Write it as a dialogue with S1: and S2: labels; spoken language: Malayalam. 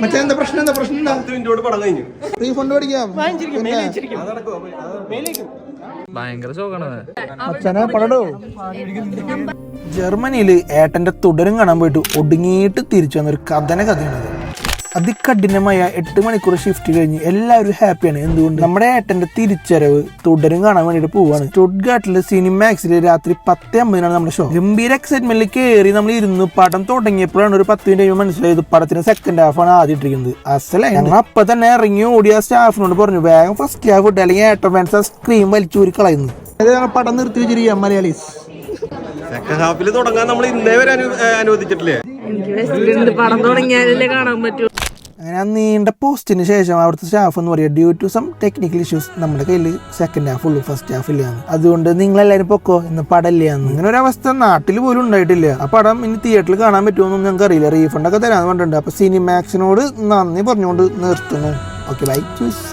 S1: മറ്റേ എന്താ പ്രശ്നം റീഫണ്ട് മേടിക്കാം.
S2: ഭയങ്കര ശോകാണ്.
S1: അച്ഛനെ പടടോ.
S3: ജർമ്മനിയില് ഏട്ടന്റെ തുടരും കാണാൻ പോയിട്ട് ഒടുങ്ങിയിട്ട് തിരിച്ചു വന്നൊരു കഥയാണത്. അതികഠിനമായ 8 മണിക്കൂർ ഷിഫ്റ്റ് കഴിഞ്ഞ് എല്ലാവരും ഹാപ്പിയാണ്. എന്തുകൊണ്ട്? നമ്മുടെ ഏട്ടന്റെ തിരിച്ചരവ് തുടരും കാണാൻ വേണ്ടിട്ട് പോവാണ്. സ്റ്റുട്ട്ഗാർട്ടിലെ സിനിമാക്സില് രാത്രി 10:50 നമ്മുടെ ഷോ. ഗംഭീര എക്സൈറ്റ്മെന്റിൽ കയറി നമ്മൾ ഇരുന്ന് പടം തുടങ്ങിയപ്പോഴാണ് ഒരു 10 മിനിറ്റ് മനസ്സിലായത് പടത്തിന് സെക്കൻഡ് ഹാഫ് ആണ് ആദ്യം ഇട്ടിരിക്കുന്നത്. അസലായി. ഞങ്ങൾ അപ്പൊ തന്നെ ഇറങ്ങി ഓടിയ സ്റ്റാഫിനോട് പറഞ്ഞു വേഗം ഫസ്റ്റ് ഹാഫ് ഇട്ട്, അല്ലെങ്കിൽ ഏട്ടൻ ഫാൻസ് സ്ക്രീൻ വലിച്ചൂരി കളയുന്നു.
S1: പടം നിർത്തി വെച്ചിരിക്കുക മലയാളീസ്.
S4: സെക്കൻഡ് ഹാഫിൽ തുടങ്ങാൻ നമ്മൾ ഇന്നേ വരെ അനുവദിച്ചിട്ടില്ലേ?
S5: പടം തുടങ്ങിയാലല്ലേ കാണാൻ പറ്റൂ.
S3: അങ്ങനെ ആ നീണ്ട പോസ്റ്റിന് ശേഷം അവിടുത്തെ സ്റ്റാഫ് എന്ന് പറയുക due to some technical issues നമ്മുടെ കയ്യിൽ സെക്കൻഡ് ഹാഫ് ഉള്ളൂ, ഫസ്റ്റ് ഹാഫ് ഇല്ലാന്ന്. അതുകൊണ്ട് നിങ്ങളെല്ലാവരും പൊക്കോ, ഇന്ന് പടം ഇല്ലാന്ന്. ഇങ്ങനെ ഒരു അവസ്ഥ നാട്ടിൽ പോലും ഉണ്ടായിട്ടില്ല. ആ പടം ഇനി തിയേറ്ററിൽ കാണാൻ പറ്റുമോന്നും ഞങ്ങൾക്ക് അറിയില്ല. റീഫണ്ട് ഒക്കെ തരാന്ന് പറഞ്ഞിട്ടുണ്ട്. അപ്പൊ സിനിമാക്സിനോട് നന്ദി പറഞ്ഞുകൊണ്ട് നിർത്തുന്നു. Okay bye, choose.